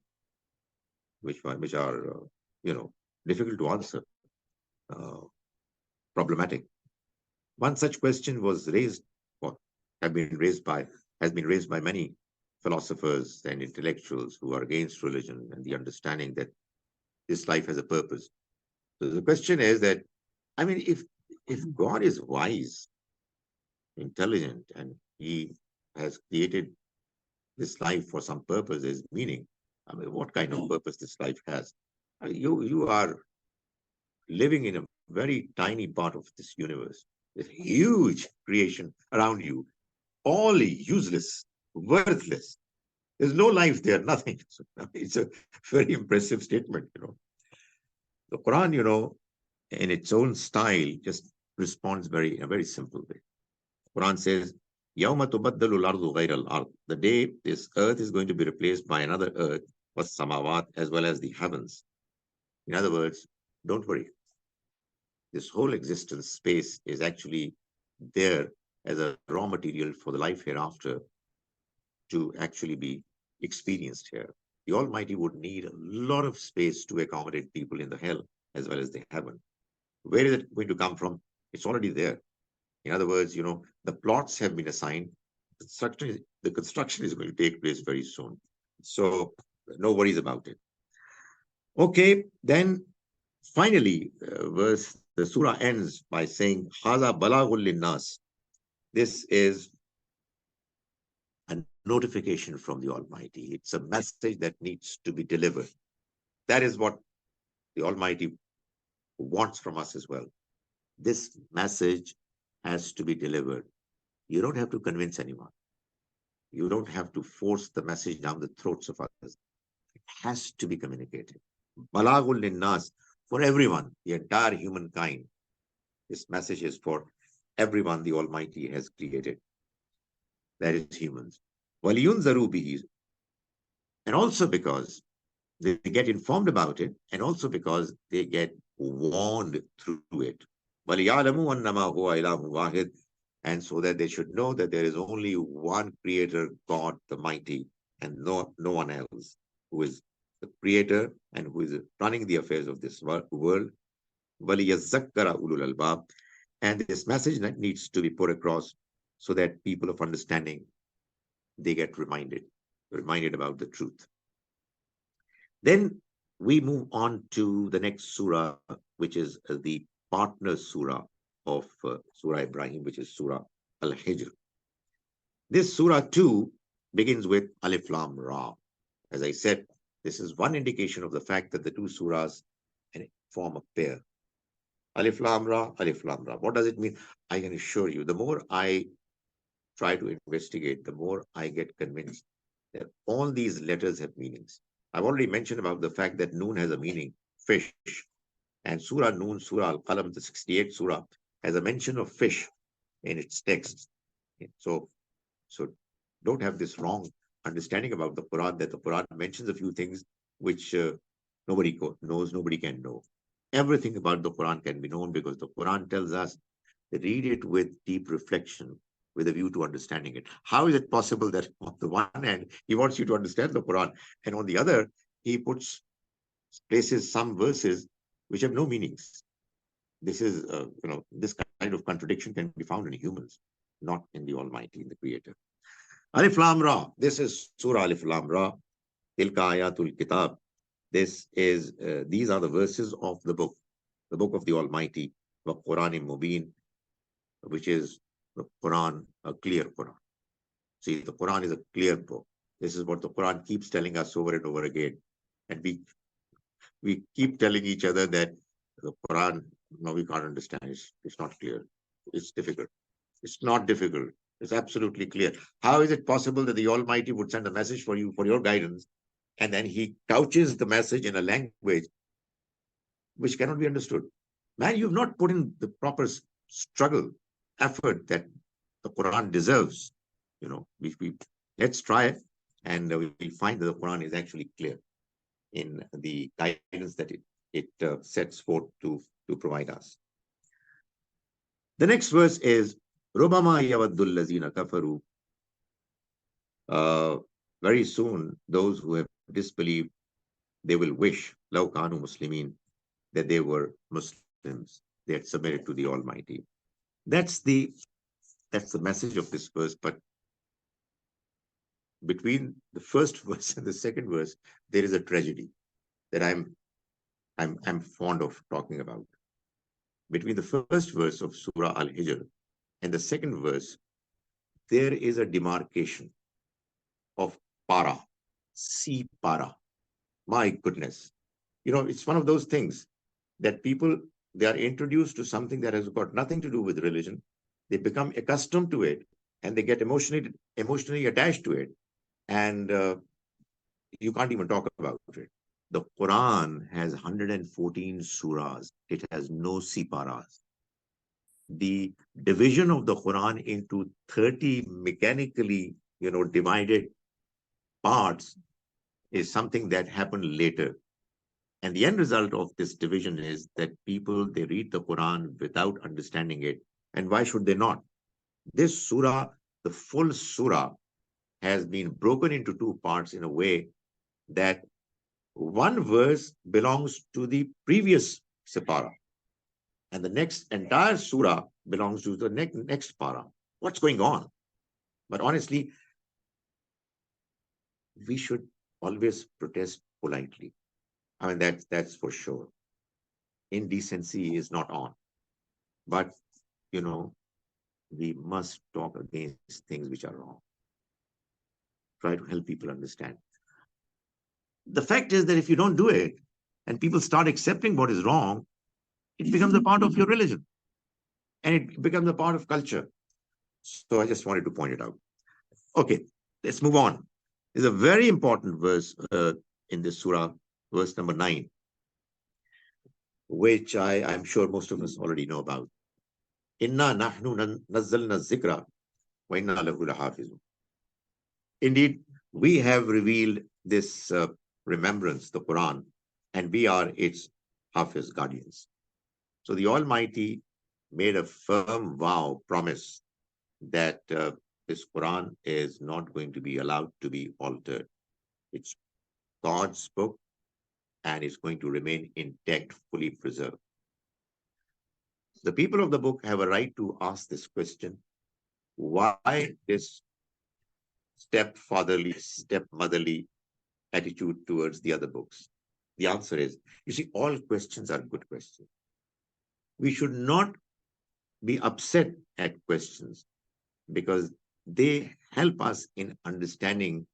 you know difficult to answer, uh, problematic. One such question was raised, or have been raised by has been raised by many philosophers and intellectuals who are against religion and the understanding that this life has a purpose. So the question is that, I mean, if God is wise, intelligent, and He has created this life for some purpose, is meaning. I mean, what kind of purpose this life has? You are living in a very tiny part of this universe. This huge creation around you, all useless, worthless. There's no life there, nothing. So, it's a very impressive statement, you know. The Quran, you know, in its own style, just responds in a very simple way. Quran says, يَوْمَ تُبَدَّلُ الْأَرْضُ غَيْرَ الْأَرْضِ. The day this earth is going to be replaced by another earth, was samawat, as well as the heavens. In other words, don't worry. This whole existence space is actually there as a raw material for the life hereafter to actually be experienced here. The Almighty would need a lot of space to accommodate people in the hell as well as the heaven. Where is it going to come from? It's already there. In other words, you know, the plots have been assigned. The construction is going to take place very soon. So no worries about it. Okay, then finally, the surah ends by saying, Haza balagul linnas. This is a notification from the Almighty. It's a message that needs to be delivered. That is what the Almighty wants from us as well. This message has to be delivered. You don't have to convince anyone. You don't have to force the message down the throats of others. It has to be communicated. Balagul linnas for everyone, the entire humankind. This message is for everyone the Almighty has created, that is humans. وَلِيُنْذَرُوا بِهِ, and also because they get informed about it, and also because they get warned through it. وَلِيَعْلَمُوا أَنَّمَا هُوَ إِلَهٌ وَاحِدٌ, and so that they should know that there is only one Creator, God the Mighty, and no one else, who is the Creator and who is running the affairs of this world. وَلِيَذَّكَّرَ أُولُو الْأَلْبَابِ, and this message that needs to be put across so that people of understanding, they get reminded about the truth. Then we move on to the next surah, which is the partner surah of Surah Ibrahim, which is Surah Al-Hijr. This surah too begins with Alif Lam Ra. As I said, this is one indication of the fact that the two surahs form a pair. Alif Lam Ra, Alif Lam Ra. What does it mean? I can assure you, the more I try to investigate, the more I get convinced that all these letters have meanings. I've already mentioned about the fact that Noon has a meaning, fish. And Surah Noon, Surah Al-Qalam, the 68th Surah, has a mention of fish in its text. So don't have this wrong understanding about the Quran, that the Quran mentions a few things which nobody knows, nobody can know. Everything about the Quran can be known because the Quran tells us to read it with deep reflection, with a view to understanding it. How is it possible that on the one hand, he wants you to understand the Quran, and on the other, he places some verses which have no meanings? This is, this kind of contradiction can be found in humans, not in the Almighty, in the Creator. Alif Lam Ra. This is Surah Alif Lam Ra. Tilka Ayatul Kitab. These are the verses of the book of the Almighty, the Quran Mubin, which is the Quran, a clear Quran. See, the Quran is a clear book. This is what the Quran keeps telling us over and over again. And we keep telling each other that the Quran, no, we can't understand. It's not clear. It's difficult. It's not difficult. It's absolutely clear. How is it possible that the Almighty would send a message for you, for your guidance, and then he couches the message in a language which cannot be understood? Man, you've not put in the proper struggle, effort that the Quran deserves. Let's try it, and we'll find that the Quran is actually clear in the guidance that it sets forth to provide us. The next verse is Rubama yawaddul lazina kafaru. Very soon, those who have disbelieved, they will wish, law kanu muslimin, that they were Muslims, they had submitted to the Almighty. That's the message of this verse. But between the first verse and the second verse, there is a tragedy that I'm fond of talking about. Between the first verse of Surah Al-Hijr and the second verse, there is a demarcation of para, sea para. My goodness. It's one of those things that people, they are introduced to something that has got nothing to do with religion. They become accustomed to it, and they get emotionally attached to it. And you can't even talk about it. The Quran has 114 surahs. It has no siparas. The division of the Quran into 30 mechanically, divided parts is something that happened later. And the end result of this division is that people, they read the Quran without understanding it. And why should they not? This surah, the full surah, has been broken into two parts in a way that one verse belongs to the previous separa, and the next entire surah belongs to the next para. What's going on? But honestly, we should always protest politely. I mean, that's for sure. Indecency is not on. But, we must talk against things which are wrong. Try to help people understand. The fact is that if you don't do it, and people start accepting what is wrong, it becomes a part of your religion. And it becomes a part of culture. So I just wanted to point it out. Okay, let's move on. There's a very important verse in this surah, verse number 9. which I'm sure most of us already know about. Inna nahnu nazzalna zikra wa inna lahu lahafizun. Indeed, we have revealed this remembrance, the Quran, and we are its Hafiz guardians. So the Almighty made a firm vow, promise, that this Quran is not going to be allowed to be altered. It's God's book and is going to remain intact, fully preserved. The people of the book have a right to ask this question: why this stepfatherly, stepmotherly attitude towards the other books? The answer is, you see, all questions are good questions. We should not be upset at questions because they help us in understanding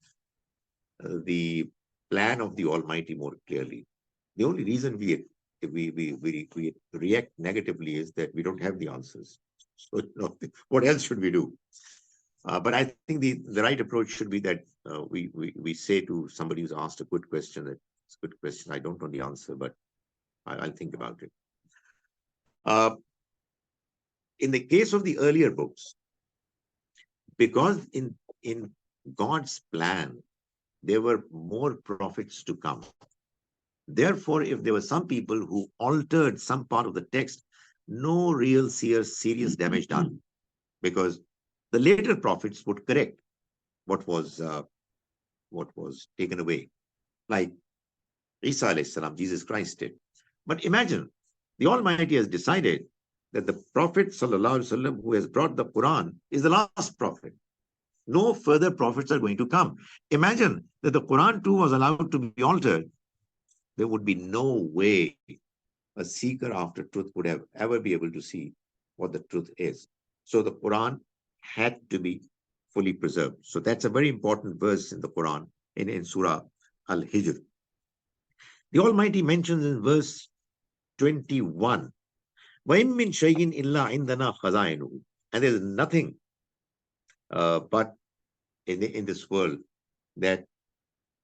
the plan of the Almighty more clearly. The only reason we react negatively is that we don't have the answers. So what else should we do? But I think the right approach should be that we say to somebody who's asked a good question that it's a good question. I don't know the answer, but I'll think about it. Uh, in the case of the earlier books, because in God's plan, there were more prophets to come. Therefore, if there were some people who altered some part of the text, no real serious damage done, because the later prophets would correct what was taken away, like Isa alayhi salam, Jesus Christ did. But imagine, the Almighty has decided that the Prophet sallallahu alaihi wasallam, who has brought the Quran, is the last prophet. No further prophets are going to come. Imagine that the Quran too was allowed to be altered. There would be no way a seeker after truth would have ever be able to see what the truth is. So the Quran had to be fully preserved. So that's a very important verse in the Quran, in Surah Al-Hijr. The Almighty mentions in verse 21, وَإِن مِّن شَيْءٍ إِلَّا عِندَنَا خَزَائِنُهُ. And there's nothing but in this world that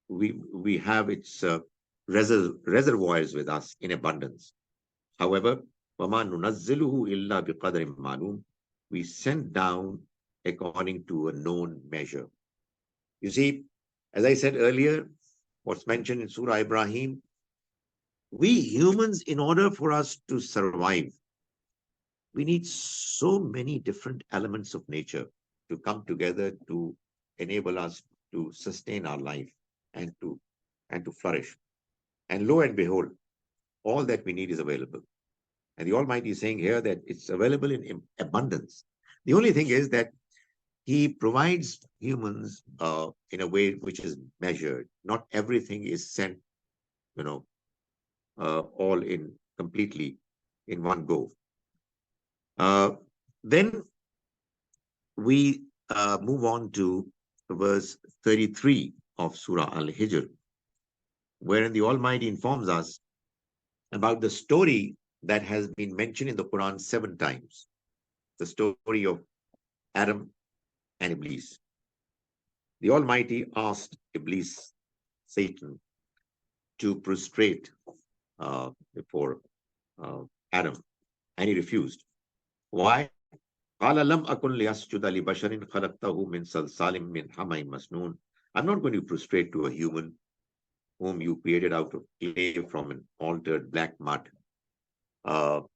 we have its reservoirs with us in abundance. However, وَمَا نُنَزِّلُهُ إِلَّا بِقَدْرٍ مَعْلُومٍ. We send down according to a known measure. You see, as I said earlier, what's mentioned in Surah Ibrahim, we humans, in order for us to survive, we need so many different elements of nature to come together to enable us to sustain our life and to flourish. And lo and behold, all that we need is available. And the Almighty is saying here that it's available in abundance. The only thing is that He provides humans in a way which is measured. Not everything is sent, all in completely in one go. Then we move on to verse 33 of Surah Al-Hijr, wherein the Almighty informs us about the story that has been mentioned in the Quran 7 times, the story of Adam and Iblis. The Almighty asked Iblis, Satan, to prostrate before Adam, and he refused. Why? I'm not going to prostrate to a human whom you created out of clay from an altered black mud. The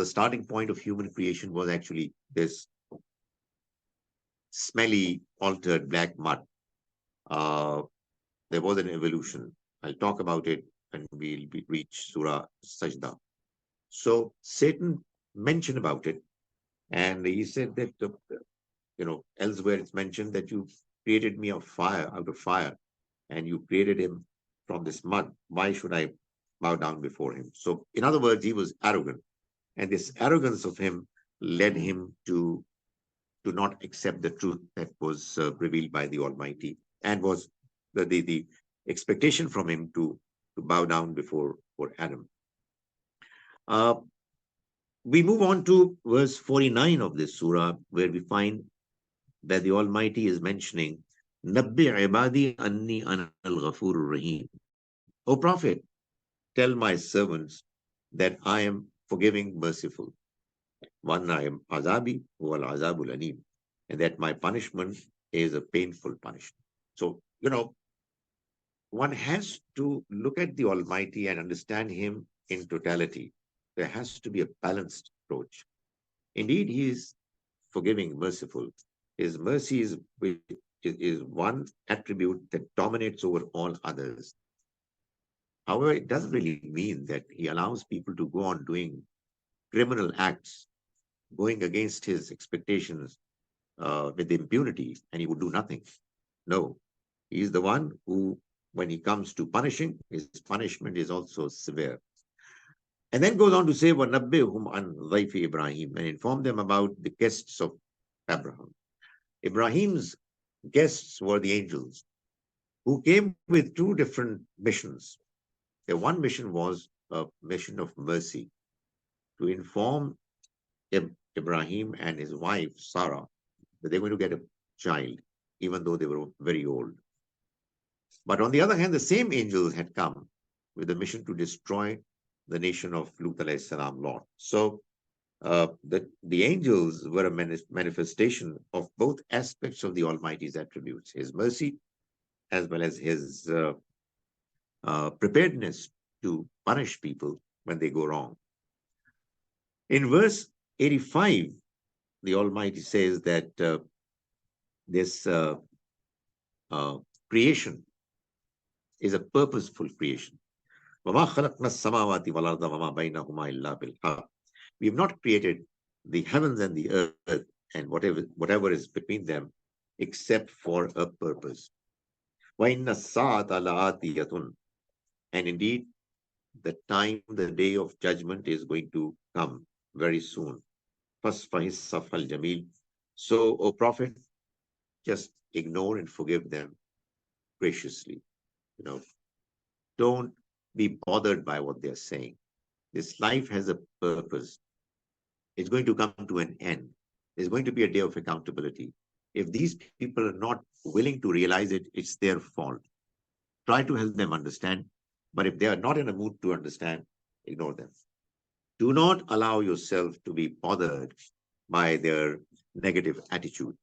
starting point of human creation was actually this smelly, altered black mud. There was an evolution. I'll talk about it when we'll reach Surah Sajda. So Satan mentioned about it, and he said that, elsewhere it's mentioned that you created me out of fire, and you created him from this mud. Why should I bow down before him? So, in other words, he was arrogant. And this arrogance of him led him to not accept the truth that was revealed by the Almighty, and was the expectation from him to bow down before Adam. We move on to verse 49 of this surah, where we find that the Almighty is mentioning, Nabbi ibadi anni ana al-ghafur rahim. O Prophet, tell my servants that I am forgiving, merciful. One, I am azabi, wal azabul alim, and that my punishment is a painful punishment. So, one has to look at the Almighty and understand Him in totality. There has to be a balanced approach. Indeed, He is forgiving, merciful. His mercy is one attribute that dominates over all others. However, it doesn't really mean that He allows people to go on doing criminal acts, going against His expectations with impunity, and He would do nothing. No, He is the one who, when He comes to punishing, His punishment is also severe. And then goes on to say, وَنَبِّئْهُمْ عَنْ ضَيْفِ Ibrahim, and inform them about the guests of Abraham. Ibrahim's guests were the angels who came with two different missions. The one mission was a mission of mercy, to inform Ibrahim and his wife, Sarah, that they're going to get a child, even though they were very old. But on the other hand, the same angels had come with a mission to destroy the nation of Lut alayhi salam, Lot. So the angels were a manifestation of both aspects of the Almighty's attributes, His mercy as well as His preparedness to punish people when they go wrong. In verse 85, the Almighty says that this creation is a purposeful creation. We have not created the heavens and the earth and whatever is between them except for a purpose. And indeed, the time, the day of judgment is going to come very soon. So, O Prophet, just ignore and forgive them graciously. Don't be bothered by what they're saying. This life has a purpose. It's going to come to an end. There's going to be a day of accountability. If these people are not willing to realize it, it's their fault. Try to help them understand. But if they are not in a mood to understand, ignore them. Do not allow yourself to be bothered by their negative attitude.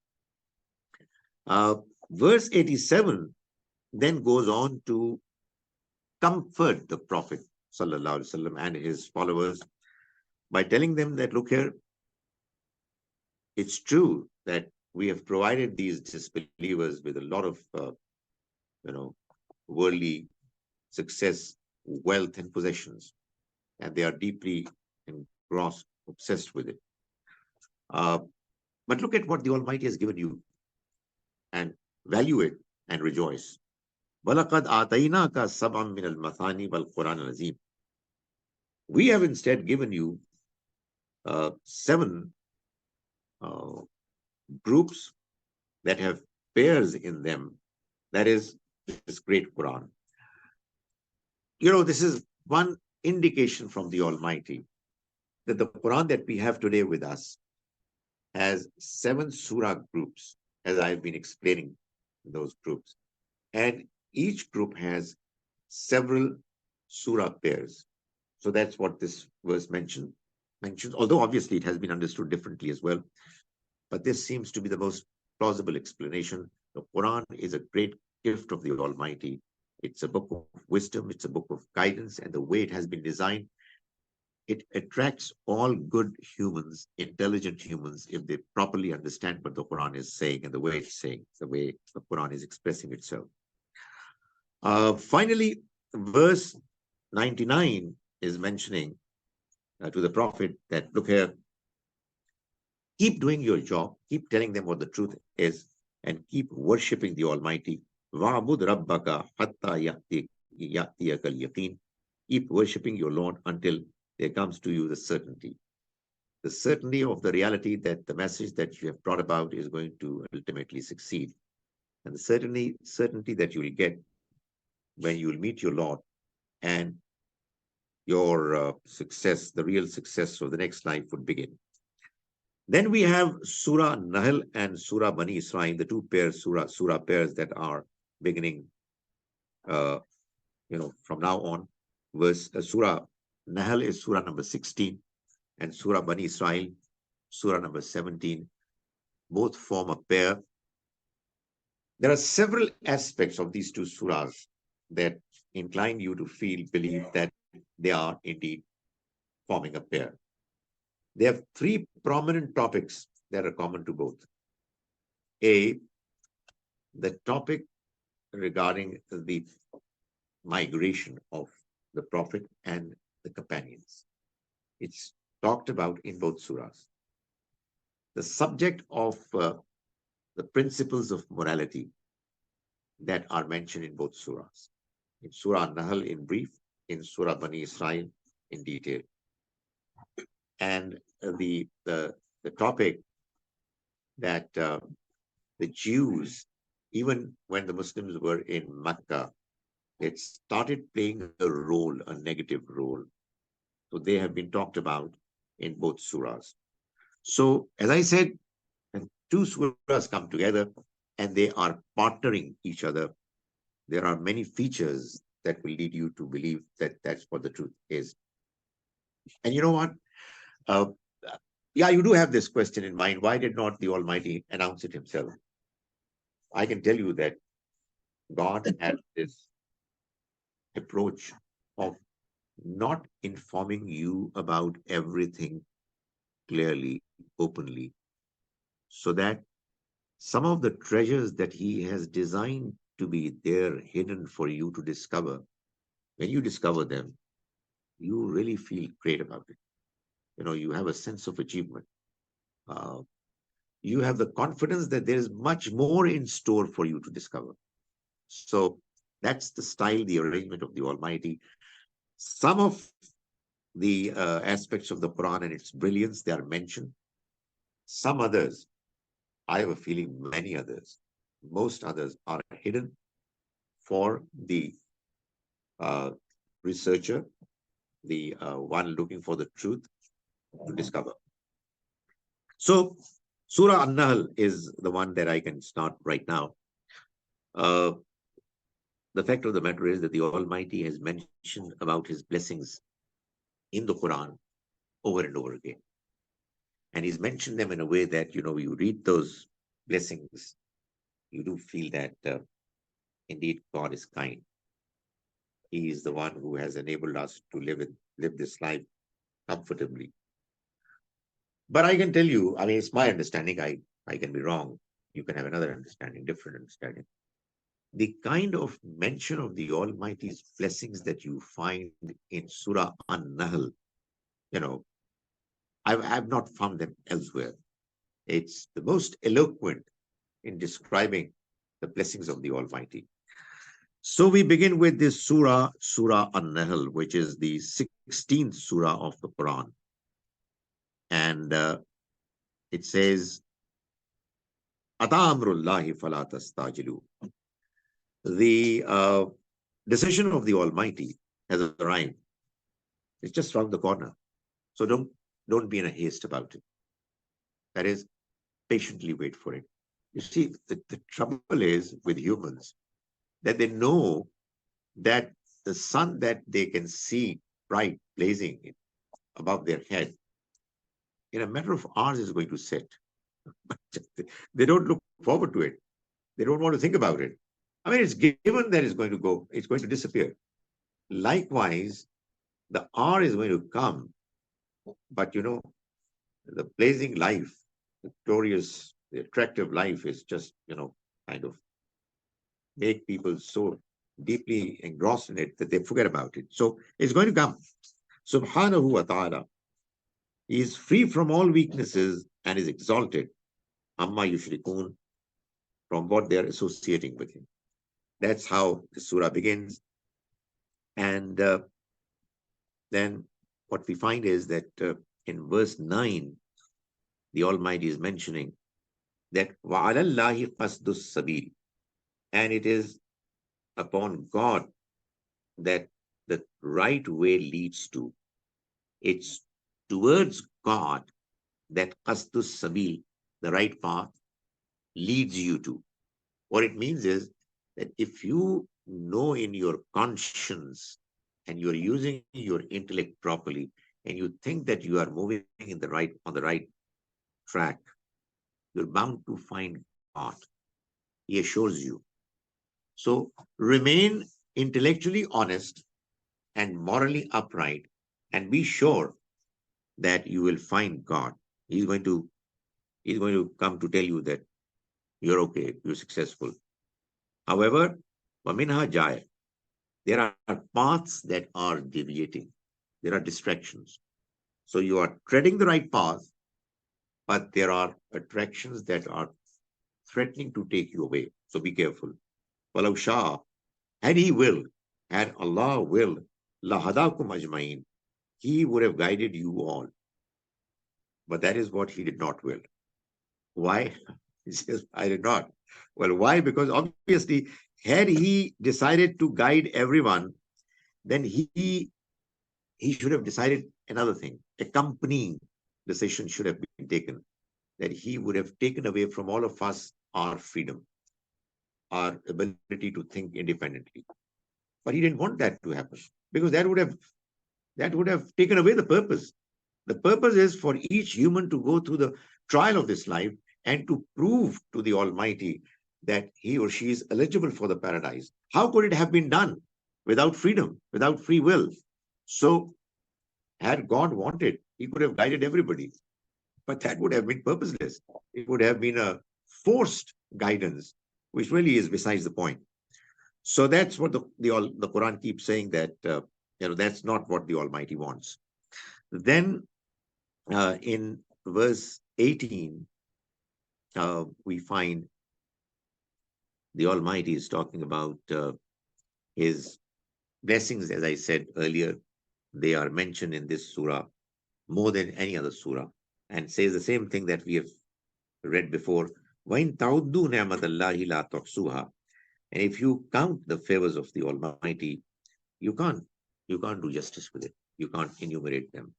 Verse 87 then goes on to comfort the Prophet ﷺ and his followers by telling them that, look here, it's true that we have provided these disbelievers with a lot of, worldly success, wealth, and possessions, and they are deeply engrossed, obsessed with it. But look at what the Almighty has given you, and value it and rejoice. وَلَقَدْ آتَيْنَاكَ سَبْعًا مِنَ الْمَثَانِي وَالْقُرْآنِ الْعَظِيمِ. We have instead given you 7 groups that have pairs in them. That is this great Quran. This is one indication from the Almighty that the Quran that we have today with us has 7 surah groups, as I've been explaining those groups. And each group has several surah pairs. So that's what this verse mentions, although obviously it has been understood differently as well. But this seems to be the most plausible explanation. The Quran is a great gift of the Almighty. It's a book of wisdom, it's a book of guidance, and the way it has been designed, it attracts all good humans, intelligent humans, if they properly understand what the Quran is saying and the way it's saying, the way the Quran is expressing itself. Finally, verse 99 is mentioning to the Prophet that, look here, keep doing your job, keep telling them what the truth is, and keep worshipping the Almighty. وَعْبُدْ رَبَّكَ حَتَّى يَأْتِيَكَ الْيَقِينَ. Keep worshipping your Lord until there comes to you the certainty of the reality that the message that you have brought about is going to ultimately succeed. And the certainty that you will get when you will meet your Lord, and your success, the real success of the next life would begin. Then we have Surah An-Nahl and Surah Bani Israel, the two pairs, surah pairs that are beginning, from now on. Surah Nahl is Surah number 16, and Surah Bani Israel, Surah number 17. Both form a pair. There are several aspects of these two surahs that incline you to believe that they are indeed forming a pair. They have three prominent topics that are common to both. A, the topic regarding the migration of the Prophet and the companions. It's talked about in both surahs. The subject of the principles of morality that are mentioned in both surahs. In Surah An-Nahl in brief, in Surah Bani Israel in detail. And the topic that the Jews, even when the Muslims were in Mecca, it started playing a role, a negative role. So they have been talked about in both surahs. So, as I said, when two surahs come together and they are partnering each other, there are many features that will lead you to believe that that's what the truth is. And you know what? Uh, yeah, you do have this question in mind. Why did not the Almighty announce it himself? I can tell you that God had this approach of not informing you about everything clearly, openly, so that some of the treasures that He has designed to be there hidden for you to discover, when you discover them, you really feel great about it. You know, you have a sense of achievement. Uh, you have the confidence that there is much more in store for you to discover. So that's the style, the arrangement of the Almighty. Some of the aspects of the Quran and its brilliance, they are mentioned. Some others, I have a feeling many others, most others are hidden for the uh, researcher, the one looking for the truth to discover. So, Surah An-Nahl is the one that I can start right now. Uh, the fact of the matter is that the Almighty has mentioned about His blessings in the Quran over and over again. And He's mentioned them in a way that, you know, you read those blessings, you do feel that indeed God is kind. He is the one who has enabled us to live this life comfortably. But I can tell you, I mean, it's my understanding. I can be wrong. You can have another understanding, different understanding. The kind of mention of the Almighty's blessings that you find in Surah An-Nahl, you know, I've not found them elsewhere. It's the most eloquent in describing the blessings of the Almighty. So we begin with this surah, Surah An-Nahl, which is the 16th surah of the Quran. And it says, Ata amrullahi fala tastajilu. The decision of the Almighty has arrived. It's just around the corner. So don't be in a haste about it. That is, patiently wait for it. You see, the trouble is with humans that they know that the sun that they can see bright blazing above their head in a matter of hours is going to set. But they don't look forward to it. They don't want to think about it. I mean, it's given that it's going to go, it's going to disappear. Likewise, the hour is going to come, but you know, the blazing life, the glorious, the attractive life is just, you know, kind of make people so deeply engrossed in it that they forget about it. So it's going to come. Subhanahu wa ta'ala. He is free from all weaknesses and is exalted. Amma yushrikun, from what they are associating with him. That's how the surah begins. And then what we find is that in verse 9, the Almighty is mentioning that وَعَلَى اللَّهِ قَصْدُ السَّبِيلِ, and it is upon God that the right way leads to. It's towards God that qasdu sabil, the right path, leads you to. What it means is that if you know in your conscience and you're using your intellect properly, and you think that you are moving on the right track, you're bound to find God. He assures you. So remain intellectually honest and morally upright, and be sure that you will find God. He's going to He's going to come to tell you that you're okay, you're successful. However, waminha jaya, there are paths that are deviating. There are distractions. So you are treading the right path, but there are attractions that are threatening to take you away. So be careful. Walau Shah, had he willed, had Allah willed, lahadakum ajmain, he would have guided you all. But that is what he did not will. Why? He says, I did not. Well, why? Because obviously, had he decided to guide everyone, then he should have decided another thing. Accompanying decision should have been taken, that he would have taken away from all of us our freedom, our ability to think independently. But he didn't want that to happen, because that would have taken away the purpose. The purpose is for each human to go through the trial of this life and to prove to the Almighty that he or she is eligible for the paradise. How could it have been done without freedom, without free will? So, had God wanted, he could have guided everybody, but that would have been purposeless. It would have been a forced guidance, which really is besides the point. So that's what the Quran keeps saying, that that's not what the Almighty wants. Then in verse 18, we find the Almighty is talking about his blessings. As I said earlier, they are mentioned in this surah more than any other surah, and says the same thing that we have read before. وَإِن تَعُدُّوا نِعْمَةَ اللَّهِ لَا تُحْصُوهَا. And if you count the favors of the Almighty, you can't do justice with it. You can't enumerate them.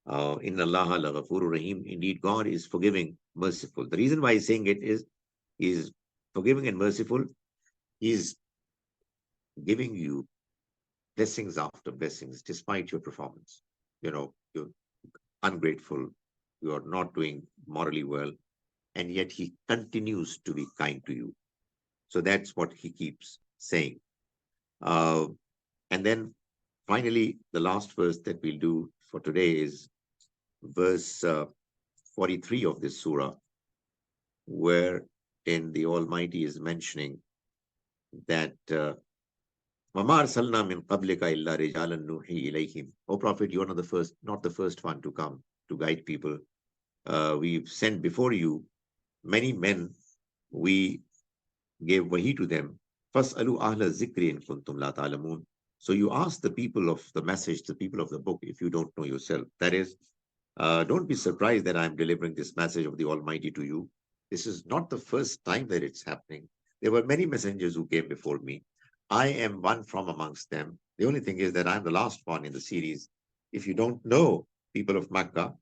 Inna Allah la ghafurur rahim. Indeed, God is forgiving, merciful. The reason why he's saying it is forgiving and merciful. He's giving you blessings after blessings, despite your performance. You're ungrateful. You are not doing morally well, and yet he continues to be kind to you. So that's what he keeps saying. And then finally, the last verse that we'll do for today is verse 43 of this surah, wherein the Almighty is mentioning that وَمَا أَرْسَلْنَا مِنْ قَبْلِكَ إِلَّا رِجَالًا نُوحِي إِلَيْهِمْ. O Prophet, you are not the first one to come to guide people. We've sent before you many men. We gave wahi to them. فَاسْأَلُوا أَهْلَ الذِّكْرِ إِن كُنْتُمْ لَا تَعْلَمُونَ. So you ask the people of the message, the people of the book, if you don't know yourself. That is, don't be surprised that I'm delivering this message of the Almighty to you. This is not the first time that it's happening. There were many messengers who came before me. I am one from amongst them. The only thing is that I'm the last one in the series. If you don't know people of Makkah,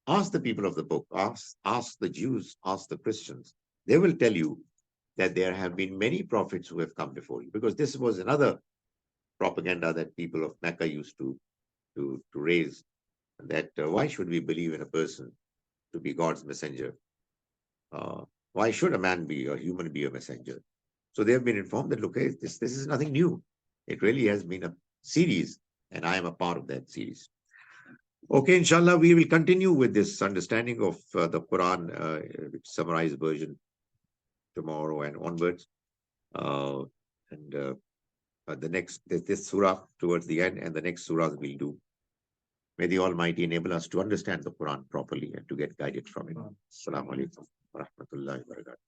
ask the people of the book, ask the Jews, ask the Christians. They will tell you that there have been many prophets who have come before you, because this was another propaganda that people of Mecca used to raise, that why should we believe in a person to be God's messenger? Why should a human be a messenger? So they have been informed that, look, this is nothing new. It really has been a series, and I am a part of that series. Okay, inshallah, we will continue with this understanding of the Quran, summarized version, tomorrow and onwards. And the next, this surah towards the end, and the next surahs we'll do. May the Almighty enable us to understand the Quran properly and to get guided from it. Assalamu alaikum wa rahmatullahi wa barakatuh.